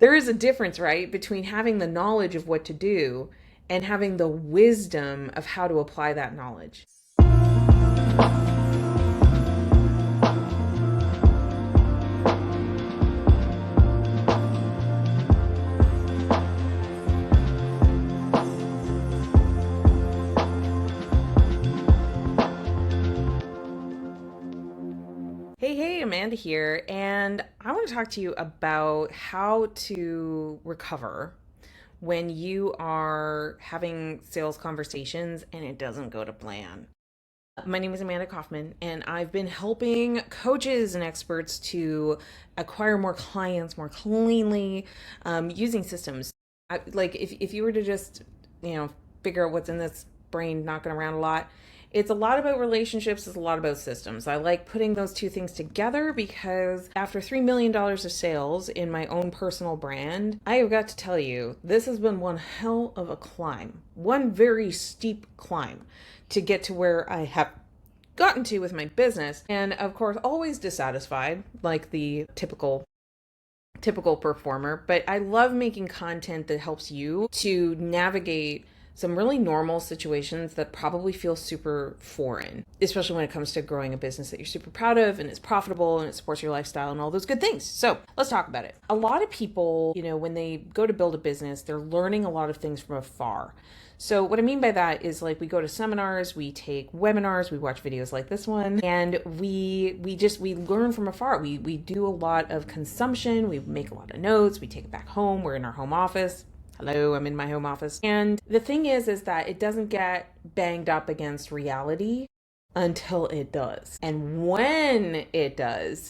There is a difference, right, between having the knowledge of what to do and having the wisdom of how to apply that knowledge. Hey, Amanda here, and I want to talk to you about how to recover when you are having sales conversations and it doesn't go to plan. My name is Amanda Kaufman, and I've been helping coaches and experts to acquire more clients more cleanly using systems. If you were to just, you know, figure out what's in this brain knocking around a lot, it's a lot about relationships, it's a lot about systems. I like putting those two things together because after $3 million of sales in my own personal brand, I have got to tell you, this has been one hell of a climb, one very steep climb to get to where I have gotten to with my business. And of course, always dissatisfied, like the typical performer, but I love making content that helps you to navigate some really normal situations that probably feel super foreign, especially when it comes to growing a business that you're super proud of and it's profitable and it supports your lifestyle and all those good things. So let's talk about it. A lot of people, when they go to build a business, they're learning a lot of things from afar. So what I mean by that is, like, we go to seminars, we take webinars, we watch videos like this one, and we learn from afar. We do a lot of consumption, we make a lot of notes, we take it back home, we're in our home office. Hello, I'm in my home office. And the thing is that it doesn't get banged up against reality until it does. And when it does,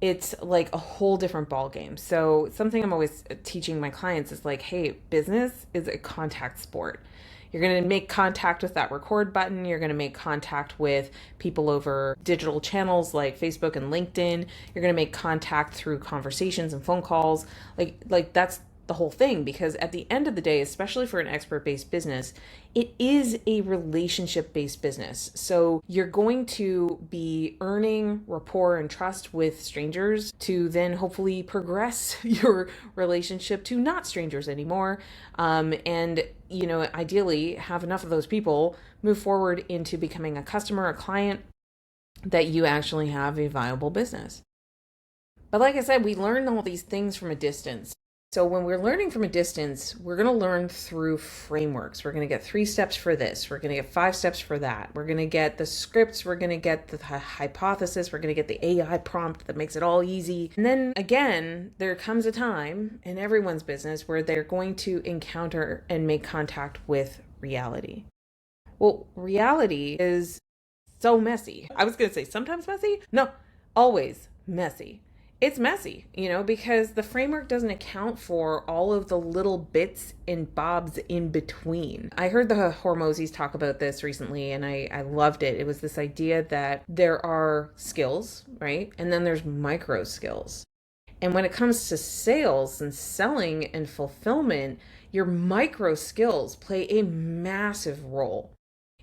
it's like a whole different ballgame. So something I'm always teaching my clients is like, hey, business is a contact sport. You're going to make contact with that record button. You're going to make contact with people over digital channels like Facebook and LinkedIn. You're going to make contact through conversations and phone calls. Like that's the whole thing, because at the end of the day, especially for an expert-based business, it is a relationship-based business. So you're going to be earning rapport and trust with strangers to then hopefully progress your relationship to not strangers anymore. And ideally have enough of those people move forward into becoming a customer, a client, that you actually have a viable business. But like I said, we learn all these things from a distance. So when we're learning from a distance, we're going to learn through frameworks. We're going to get 3 steps for this. We're going to get 5 steps for that. We're going to get the scripts. We're going to get the hypothesis. We're going to get the AI prompt that makes it all easy. And then again, there comes a time in everyone's business where they're going to encounter and make contact with reality. Well, reality is so messy. I was going to say sometimes messy. No, always messy. It's messy, because the framework doesn't account for all of the little bits and bobs in between. I heard the Hormozis talk about this recently, and I loved it. It was this idea that there are skills, right? And then there's micro skills. And when it comes to sales and selling and fulfillment, your micro skills play a massive role.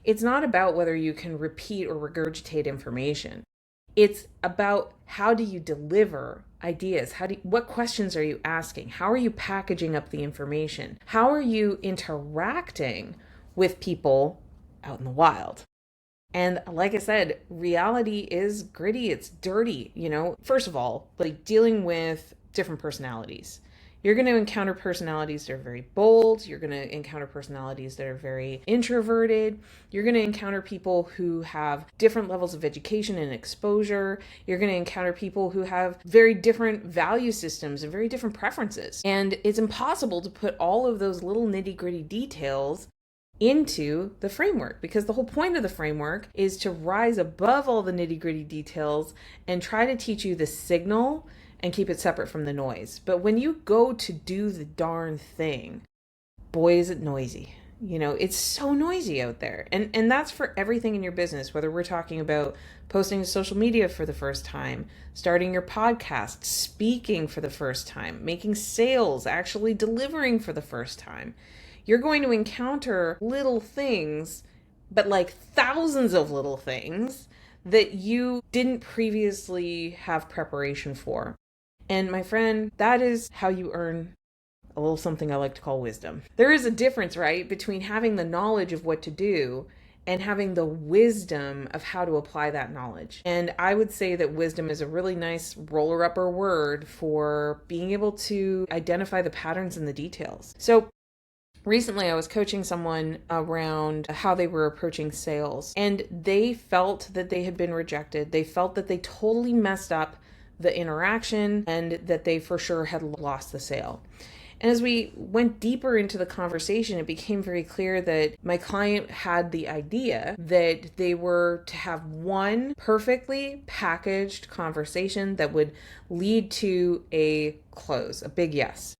It's not about whether you can repeat or regurgitate information. It's about, how do you deliver ideas? What questions are you asking? How are you packaging up the information? How are you interacting with people out in the wild? And like I said, reality is gritty, it's dirty, First of all, like, dealing with different personalities. You're going to encounter personalities that are very bold. You're going to encounter personalities that are very introverted. You're going to encounter people who have different levels of education and exposure. You're going to encounter people who have very different value systems and very different preferences. And it's impossible to put all of those little nitty-gritty details into the framework, because the whole point of the framework is to rise above all the nitty-gritty details and try to teach you the signal and keep it separate from the noise. But when you go to do the darn thing, boy, is it noisy. It's so noisy out there. And that's for everything in your business, whether we're talking about posting to social media for the first time, starting your podcast, speaking for the first time, making sales, actually delivering for the first time. You're going to encounter little things, but like thousands of little things that you didn't previously have preparation for. And my friend, that is how you earn a little something I like to call wisdom. There is a difference, right, between having the knowledge of what to do and having the wisdom of how to apply that knowledge. And I would say that wisdom is a really nice roller upper word for being able to identify the patterns and the details. So recently, I was coaching someone around how they were approaching sales, and they felt that they had been rejected. They felt that they totally messed up the interaction and that they for sure had lost the sale. And as we went deeper into the conversation, it became very clear that my client had the idea that they were to have one perfectly packaged conversation that would lead to a close, a big yes.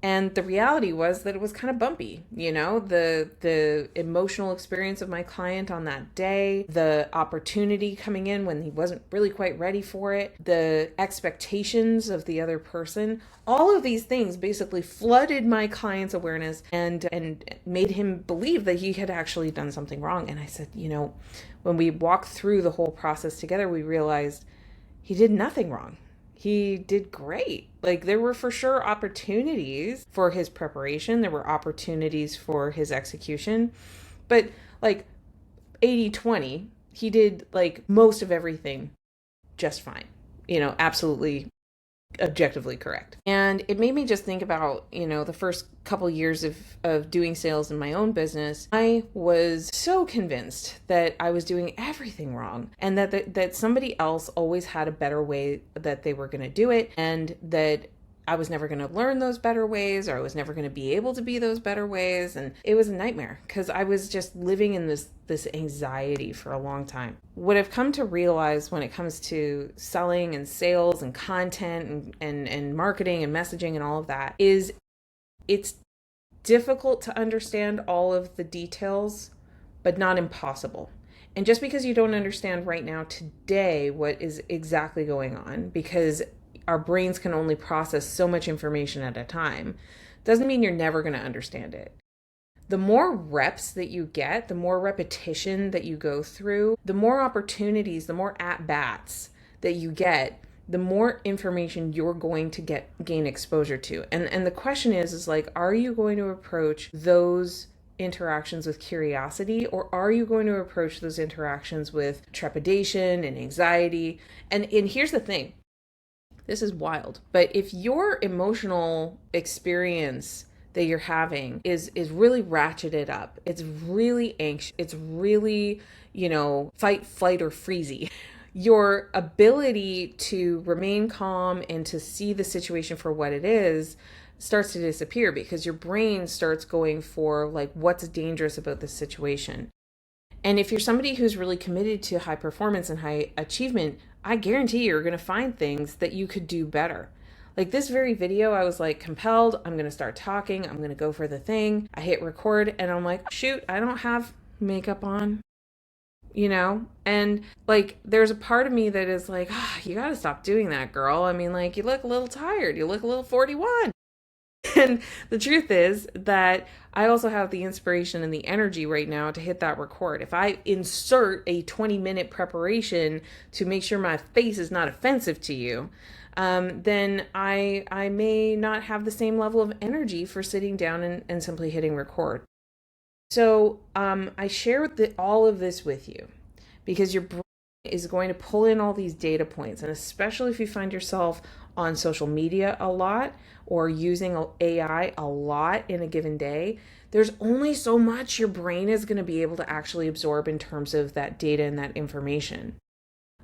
And the reality was that it was kind of bumpy, the emotional experience of my client on that day, the opportunity coming in when he wasn't really quite ready for it, the expectations of the other person. All of these things basically flooded my client's awareness and made him believe that he had actually done something wrong. And I said, when we walked through the whole process together, we realized he did nothing wrong. He did great. Like, there were for sure opportunities for his preparation. There were opportunities for his execution. But like 80-20, he did like most of everything just fine. Absolutely objectively correct. And it made me just think about, the first couple years of doing sales in my own business. I was so convinced that I was doing everything wrong and that somebody else always had a better way that they were going to do it, and that I was never going to learn those better ways, or I was never going to be able to be those better ways. And it was a nightmare because I was just living in this anxiety for a long time. What I've come to realize when it comes to selling and sales and content and marketing and messaging and all of that is it's difficult to understand all of the details, but not impossible. And just because you don't understand right now today what is exactly going on, because our brains can only process so much information at a time, doesn't mean you're never going to understand it. The more reps that you get, the more repetition that you go through, the more opportunities, the more at-bats that you get, the more information you're going to gain exposure to. And the question is like, are you going to approach those interactions with curiosity, or are you going to approach those interactions with trepidation and anxiety? And here's the thing. This is wild. But if your emotional experience that you're having is really ratcheted up, it's really anxious, it's really, fight, flight, or freezy, your ability to remain calm and to see the situation for what it is starts to disappear, because your brain starts going for like, what's dangerous about this situation. And if you're somebody who's really committed to high performance and high achievement, I guarantee you're going to find things that you could do better. Like this very video, I was like compelled, I'm going to start talking, I'm going to go for the thing. I hit record and I'm like, shoot, I don't have makeup on, And like, there's a part of me that is like, you got to stop doing that, girl. I mean, like, you look a little tired. You look a little 41. And the truth is that I also have the inspiration and the energy right now to hit that record. If I insert a 20-minute preparation to make sure my face is not offensive to you, then I may not have the same level of energy for sitting down and simply hitting record. So I share all of this with you because your brain is going to pull in all these data points, and especially if you find yourself on social media a lot or using AI a lot in a given day, there's only so much your brain is going to be able to actually absorb in terms of that data and that information.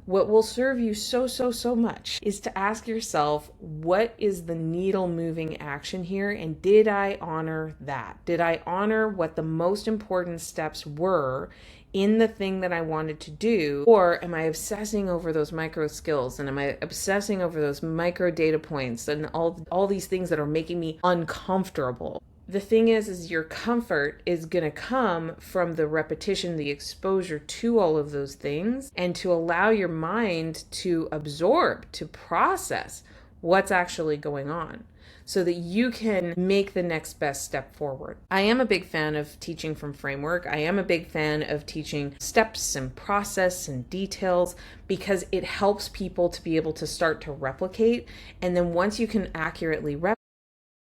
What will serve you so much is to ask yourself, what is the needle moving action here? And did I honor that? Did I honor what the most important steps were in the thing that I wanted to do? Or am I obsessing over those micro skills, and am I obsessing over those micro data points and all these things that are making me uncomfortable? The thing is your comfort is going to come from the repetition, the exposure to all of those things, and to allow your mind to absorb, to process what's actually going on. so that you can make the next best step forward. I am a big fan of teaching from framework. I am a big fan of teaching steps and process and details because it helps people to be able to start to replicate. And then once you can accurately replicate,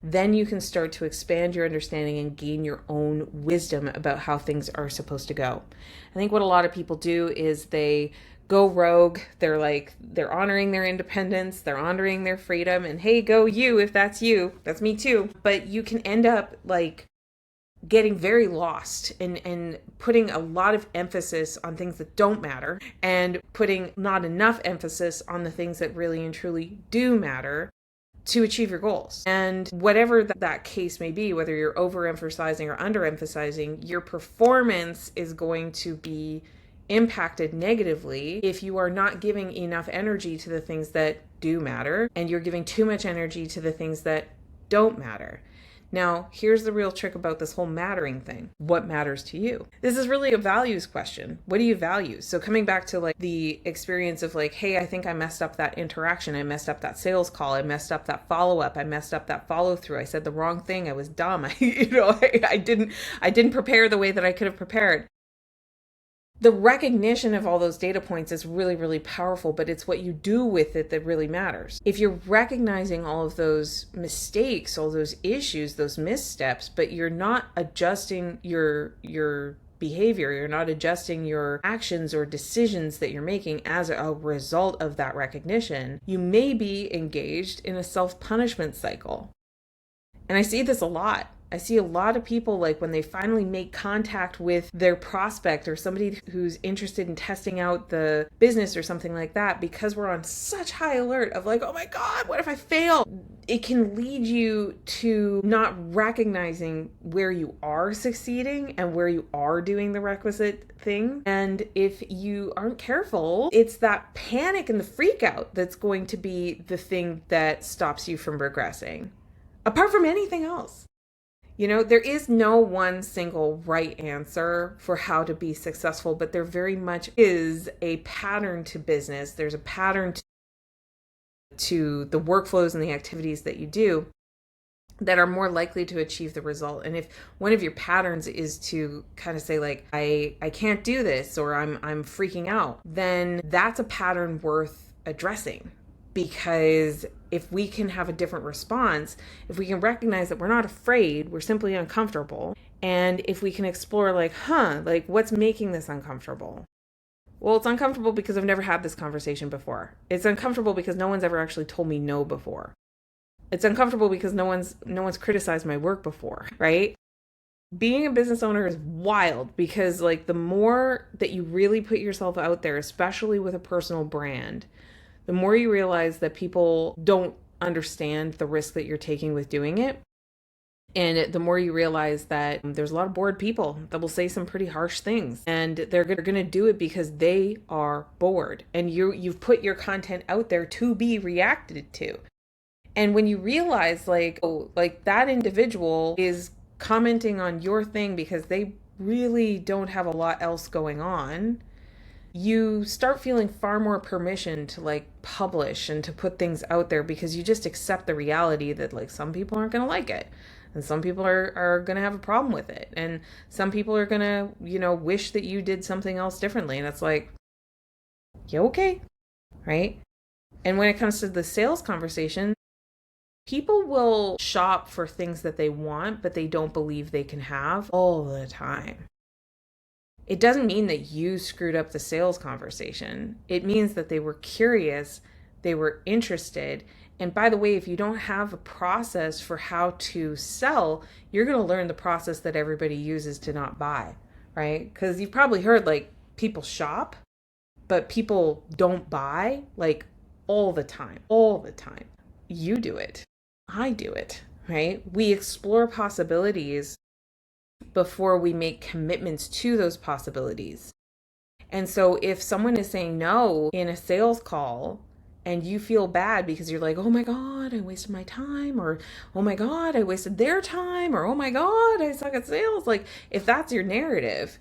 then you can start to expand your understanding and gain your own wisdom about how things are supposed to go. I think what a lot of people do is they go rogue. They're honoring their independence, they're honoring their freedom, and hey, go you if that's you. That's me too. But you can end up like getting very lost and putting a lot of emphasis on things that don't matter and putting not enough emphasis on the things that really and truly do matter to achieve your goals. And whatever that case may be, whether you're overemphasizing or underemphasizing, your performance is going to be impacted negatively if you are not giving enough energy to the things that do matter and you're giving too much energy to the things that don't matter. Now, here's the real trick about this whole mattering thing. What matters to you? This is really a values question. What do you value? So coming back to like the experience of like, hey, I think I messed up that interaction. I messed up that sales call. I messed up that follow-up. I messed up that follow-through. I said the wrong thing. I was dumb. I didn't prepare the way that I could have prepared. The recognition of all those data points is really, really powerful, but it's what you do with it that really matters. If you're recognizing all of those mistakes, all those issues, those missteps, but you're not adjusting your behavior, you're not adjusting your actions or decisions that you're making as a result of that recognition, you may be engaged in a self-punishment cycle. And I see this a lot. I see a lot of people, like when they finally make contact with their prospect or somebody who's interested in testing out the business or something like that, because we're on such high alert of like, oh my God, what if I fail? It can lead you to not recognizing where you are succeeding and where you are doing the requisite thing. And if you aren't careful, it's that panic and the freak out that's going to be the thing that stops you from progressing, apart from anything else. You know, there is no one single right answer for how to be successful, but there very much is a pattern to business. There's a pattern to the workflows and the activities that you do that are more likely to achieve the result. And if one of your patterns is to kind of say like, I can't do this, or I'm freaking out, then that's a pattern worth addressing. Because if we can have a different response, if we can recognize that we're not afraid, we're simply uncomfortable, and if we can explore like, like what's making this uncomfortable? Well, it's uncomfortable because I've never had this conversation before. It's uncomfortable because no one's ever actually told me no before. It's uncomfortable because no one's criticized my work before, right? Being a business owner is wild because like the more that you really put yourself out there, especially with a personal brand, the more you realize that people don't understand the risk that you're taking with doing it. And the more you realize that there's a lot of bored people that will say some pretty harsh things, and they're going to do it because they are bored. And you've put your content out there to be reacted to. And when you realize like, oh, like that individual is commenting on your thing because they really don't have a lot else going on, you start feeling far more permission to like publish and to put things out there because you just accept the reality that like some people aren't going to like it, and some people are going to have a problem with it, and some people are going to, you know, wish that you did something else differently. And it's like, yeah, okay, right? And when it comes to the sales conversation, people will shop for things that they want, but they don't believe they can have all the time. It doesn't mean that you screwed up the sales conversation. It means that they were curious, they were interested. And by the way, if you don't have a process for how to sell, you're going to learn the process that everybody uses to not buy, right? Because you've probably heard like people shop, but people don't buy like all the time. You do it. I do it, right? We explore possibilities before we make commitments to those possibilities. And so if someone is saying no in a sales call and you feel bad because you're like, oh my God, I wasted my time, or oh my God, I wasted their time, or oh my God, I suck at sales. Like if that's your narrative,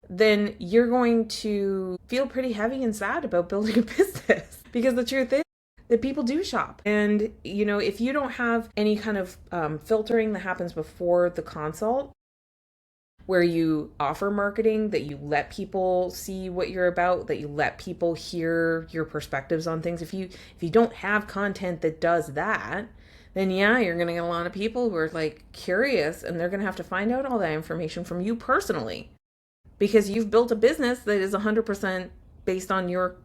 then you're going to feel pretty heavy and sad about building a business. Because the truth is, that people do shop. And, if you don't have any kind of filtering that happens before the consult, where you offer marketing, that you let people see what you're about, that you let people hear your perspectives on things. If you don't have content that does that, then yeah, you're going to get a lot of people who are like curious, and they're going to have to find out all that information from you personally, because you've built a business that is 100% based on your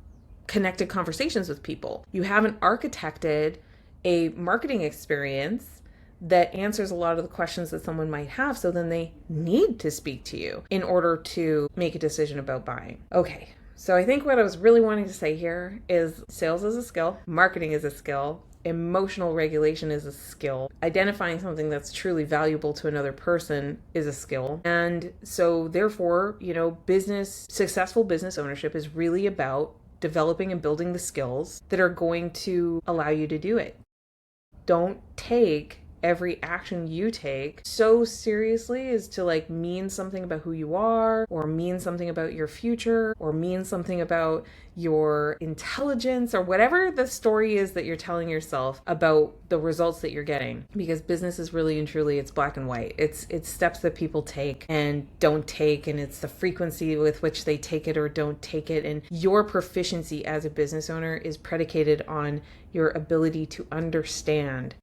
connected conversations with people. You haven't architected a marketing experience that answers a lot of the questions that someone might have, so then they need to speak to you in order to make a decision about buying. Okay, so I think what I was really wanting to say here is sales is a skill, marketing is a skill, emotional regulation is a skill, identifying something that's truly valuable to another person is a skill. And so therefore, successful business ownership is really about developing and building the skills that are going to allow you to do it. Don't take every action you take so seriously as to mean something about who you are, or mean something about your future, or mean something about your intelligence, or whatever the story is that you're telling yourself about the results that you're getting. Because business is really and truly, it's black and white. It's steps that people take and don't take, and it's the frequency with which they take it or don't take it. And your proficiency as a business owner is predicated on your ability to understand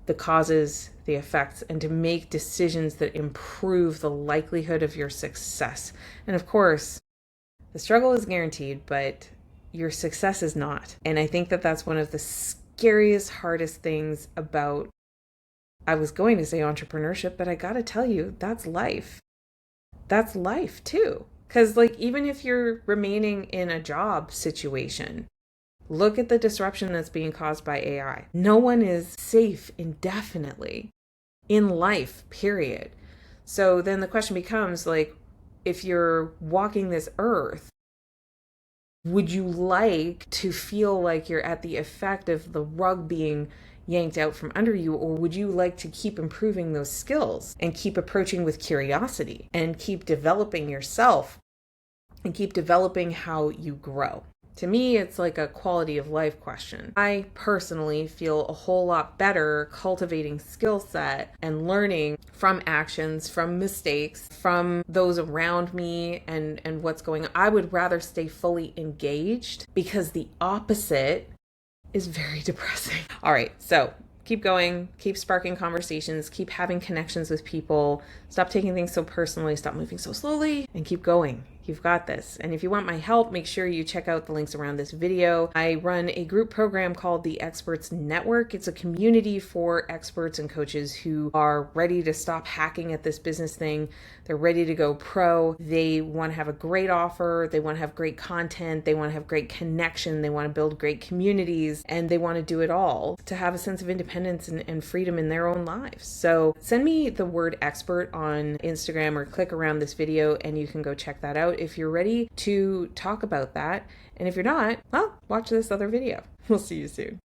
the causes, the effects, and to make decisions that improve the likelihood of your success. And of course, the struggle is guaranteed, but your success is not. And I think that that's one of the scariest, hardest things about, I was going to say entrepreneurship, but I gotta tell you, that's life. That's life too. Because even if you're remaining in a job situation, look at the disruption that's being caused by AI. No one is safe indefinitely in life, period. So then the question becomes, if you're walking this earth, would you like to feel like you're at the effect of the rug being yanked out from under you, or would you like to keep improving those skills and keep approaching with curiosity and keep developing yourself and keep developing how you grow? To me, it's like a quality of life question. I personally feel a whole lot better cultivating skill set and learning from actions, from mistakes, from those around me and what's going on. I would rather stay fully engaged, because the opposite is very depressing. All right, so keep going, keep sparking conversations, keep having connections with people, stop taking things so personally, stop moving so slowly, and keep going. You've got this. And if you want my help, make sure you check out the links around this video. I run a group program called the Experts Network. It's a community for experts and coaches who are ready to stop hacking at this business thing. They're ready to go pro. They want to have a great offer. They want to have great content. They want to have great connection. They want to build great communities, and they want to do it all to have a sense of independence and freedom in their own lives. So send me the word expert on Instagram, or click around this video and you can go check that out if you're ready to talk about that. And if you're not, well, watch this other video. We'll see you soon.